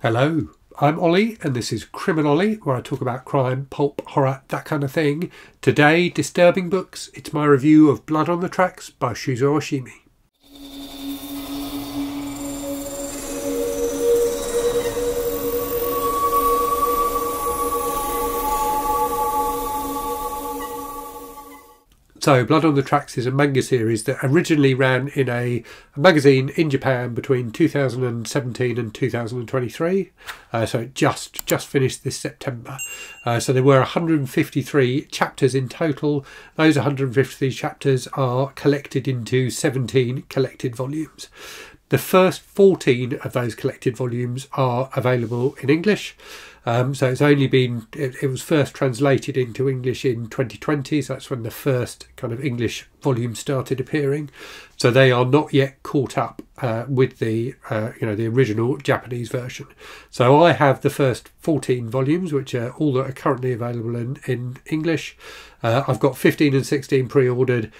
Hello, I'm Ollie and this is Criminolly, where I talk about crime, pulp, horror, that kind of thing. Today, disturbing books. It's my review of Blood on the Tracks by Shuzo Oshimi. So, Blood on the Tracks is a manga series that originally ran in a magazine in Japan between 2017 and 2023. So it just finished this September. So there were 153 chapters in total. Those 153 chapters are collected into 17 collected volumes. The first 14 of those collected volumes are available in English. So it's only been, it was first translated into English in 2020, so that's when the first kind of English volume started appearing. So they are not yet caught up with the the original Japanese version. So I have the first 14 volumes, which are all that are currently available in English. I've got 15 and 16 pre-ordered.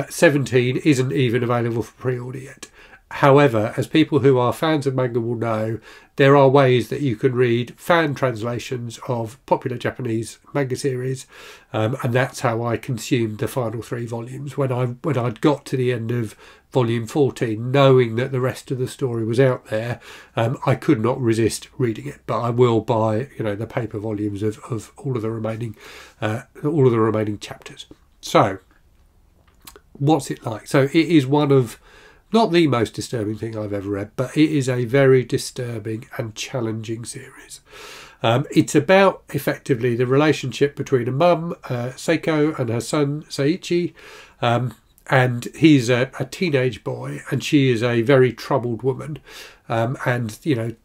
17 isn't even available for pre-order yet. However, as people who are fans of manga will know, there are ways that you can read fan translations of popular Japanese manga series, and that's how I consumed the final 3 volumes. When I'd got to the end of volume 14, knowing that the rest of the story was out there, I could not resist reading it. But I will buy, the paper volumes of all of the remaining chapters. So, what's it like? So it is one of, not the most disturbing thing I've ever read, but it is a very disturbing and challenging series. It's about, effectively, the relationship between a mum, Seiko, and her son, Seiichi. And he's a teenage boy, and she is a very troubled woman. And,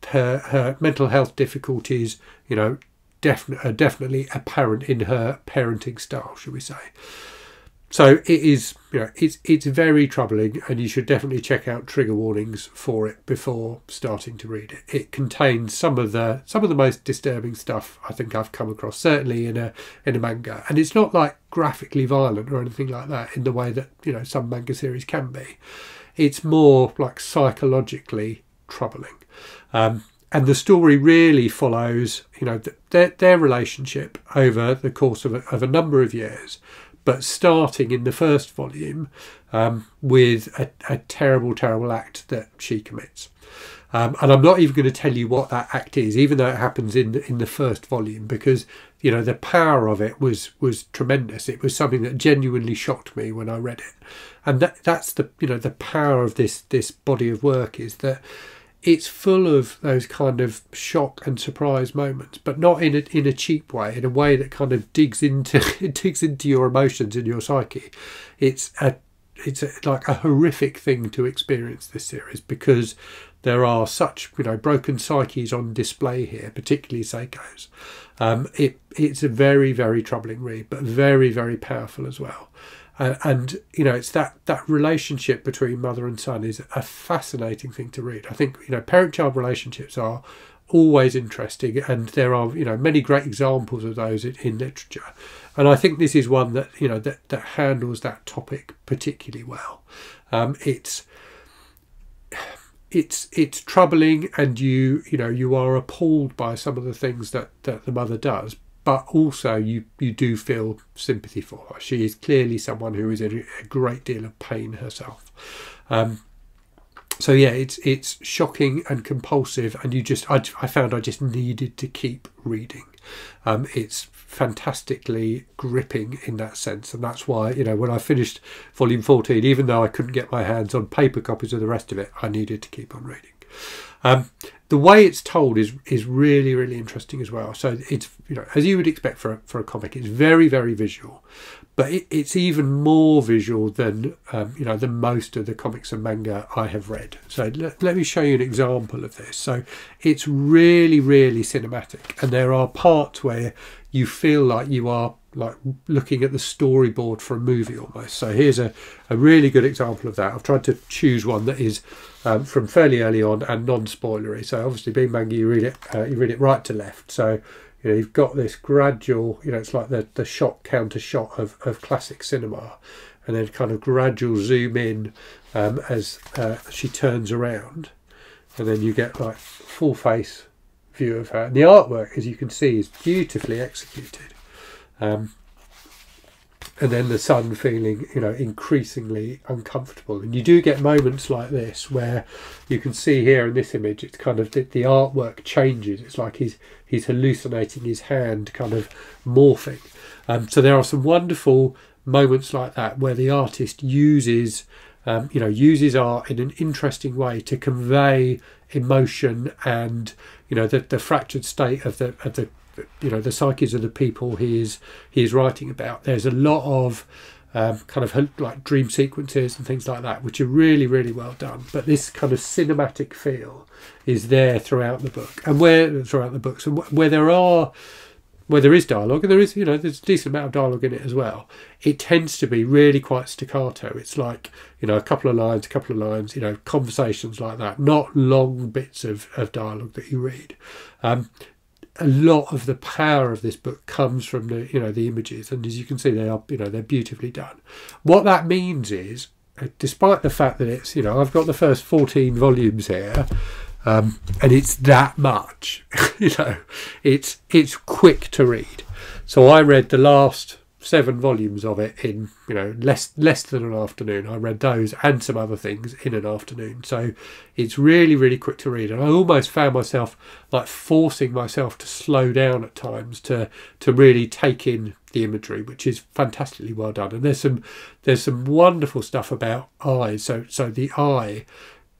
her mental health difficulties, are definitely apparent in her parenting style, should we say. So it is, it's very troubling, and you should definitely check out trigger warnings for it before starting to read it. It contains some of the most disturbing stuff I think I've come across, certainly in a manga. And it's not like graphically violent or anything like that in the way that some manga series can be. It's more like psychologically troubling. And the story really follows their relationship over the course of a number of years. But starting in the first volume with a terrible, terrible act that she commits. And I'm not even going to tell you what that act is, even though it happens in the first volume, because, the power of it was tremendous. It was something that genuinely shocked me when I read it. And that's the power of this body of work, is that it's full of those kind of shock and surprise moments, but not in a cheap way, in a way that kind of digs into your emotions and your psyche. It's like a horrific thing to experience, this series, because there are such broken psyches on display here, particularly Seiko's. It's a very, very troubling read, but very, very powerful as well. And it's that relationship between mother and son is a fascinating thing to read. I think parent-child relationships are always interesting, and there are many great examples of those in literature. And I think this is one that that handles that topic particularly well. It's troubling, and you are appalled by some of the things that the mother does. But also you do feel sympathy for her. She is clearly someone who is in a great deal of pain herself. So yeah, it's shocking and compulsive, and I found I just needed to keep reading. It's fantastically gripping in that sense, and that's why when I finished volume 14, even though I couldn't get my hands on paper copies of the rest of it, I needed to keep on reading. The way it's told is really, really interesting as well. So it's as you would expect for a comic, it's very, very visual, but it's even more visual than than most of the comics and manga I have read. So let me show you an example of this. So it's really, really cinematic, and there are parts where you feel like you are like looking at the storyboard for a movie almost. So here's a really good example of that. I've tried to choose one that is from fairly early on and non-spoilery. So obviously, being manga, you read it right to left. So you've got this gradual, it's like the shot counter shot of classic cinema, and then kind of gradual zoom in as she turns around, and then you get like full face view of her. And the artwork, as you can see, is beautifully executed. And then the son feeling, you know, increasingly uncomfortable. And you do get moments like this where you can see here in this image, it's kind of the artwork changes. It's like he's hallucinating, his hand kind of morphing. So there are some wonderful moments like that where the artist uses, you know, uses art in an interesting way to convey emotion and, you know, the fractured state of the you know, the psyches of the people he is writing about. There's a lot of kind of like dream sequences and things like that, which are really, really well done. But this kind of cinematic feel is there throughout the book, and where there is dialogue, and there is, you know, there's a decent amount of dialogue in it as well. It tends to be really quite staccato. It's like, you know, a couple of lines, you know, conversations like that, not long bits of dialogue that you read. A lot of the power of this book comes from the, you know, the images, and as you can see, they are, you know, they're beautifully done. What that means is, despite the fact that it's, you know, I've got the first 14 volumes here, and it's that much, you know, it's quick to read. So I read the last 7 volumes of it in, you know, less than an afternoon. I read those and some other things in an afternoon. So it's really, really quick to read. And I almost found myself like forcing myself to slow down at times to really take in the imagery, which is fantastically well done. And there's some wonderful stuff about eyes. So the eye,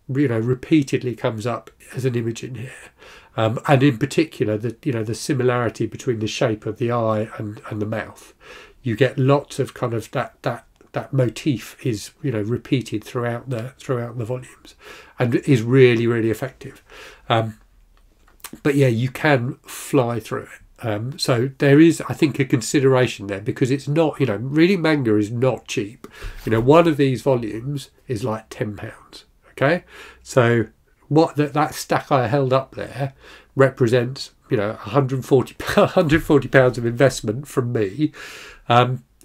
you know, repeatedly comes up as an image in here. And in particular, the similarity between the shape of the eye and the mouth. You get lots of kind of that motif is, you know, repeated throughout the volumes, and is really, really effective. But yeah, you can fly through it. So there is, I think, a consideration there, because it's not, you know, reading manga is not cheap. You know, one of these volumes is like £10. Okay, so what that stack I held up there represents, you know, £140 of investment from me.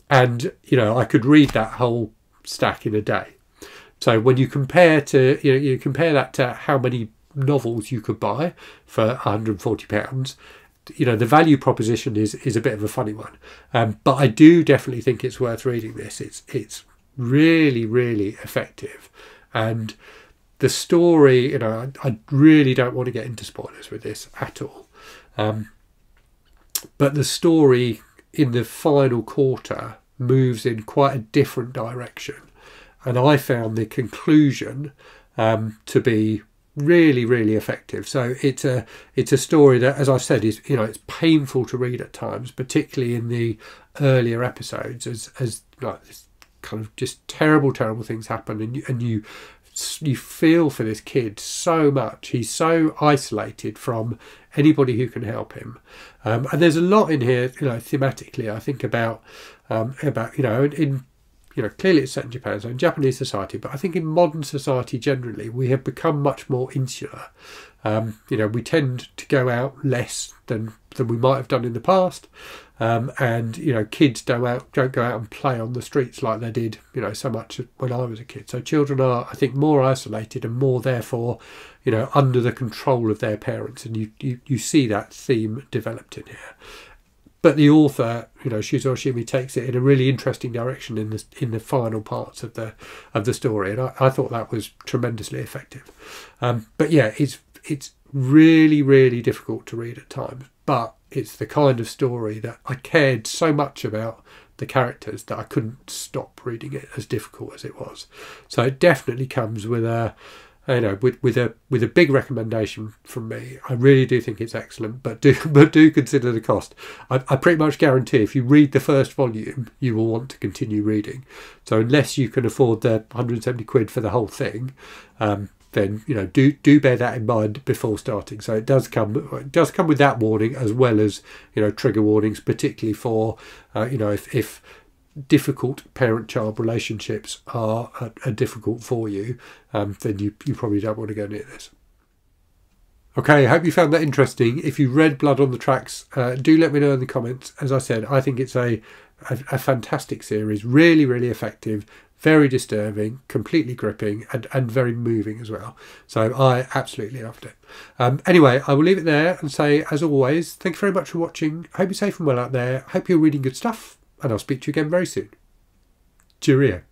And, you know, I could read that whole stack in a day. So when you compare you compare that to how many novels you could buy for £140, you know, the value proposition is a bit of a funny one. But I do definitely think it's worth reading this. It's really, really effective. And the story, you know, I really don't want to get into spoilers with this at all. But the story in the final quarter moves in quite a different direction, and I found the conclusion to be really, really effective. So it's a story that, as I've said, is, you know, it's painful to read at times, particularly in the earlier episodes, as like this kind of just terrible things happen, and you feel for this kid so much. He's so isolated from anybody who can help him, and there's a lot in here, you know, thematically, I think about you know, in, you know, clearly it's set in Japan, so in Japanese society, but I think in modern society generally we have become much more insular. You know, we tend to go out less than we might have done in the past, and, you know, kids don't go out and play on the streets like they did, you know, so much when I was a kid. So children are, I think, more isolated and more, therefore, you know, under the control of their parents, and you see that theme developed in here. But the author, you know, Shuzo Oshimi, takes it in a really interesting direction in the final parts of the story, and I thought that was tremendously effective. But yeah, it's really, really difficult to read at times, but it's the kind of story that I cared so much about the characters that I couldn't stop reading it, as difficult as it was. So it definitely comes with a, you know, with a big recommendation from me. I really do think it's excellent, but do consider the cost. I pretty much guarantee if you read the first volume, you will want to continue reading. So unless you can afford the 170 quid for the whole thing, then, you know, do bear that in mind before starting. So it does come with that warning, as well as, you know, trigger warnings, particularly for you know, if difficult parent-child relationships are difficult for you, then you probably don't want to go near this. Okay, I hope you found that interesting. If you read Blood on the Tracks, do let me know in the comments. As I said, I think it's a fantastic series, really, really effective, very disturbing, completely gripping, and very moving as well. So I absolutely loved it. Anyway, I will leave it there and say, as always, thank you very much for watching. Hope you're safe and well out there. Hope you're reading good stuff, and I'll speak to you again very soon. Cheerio.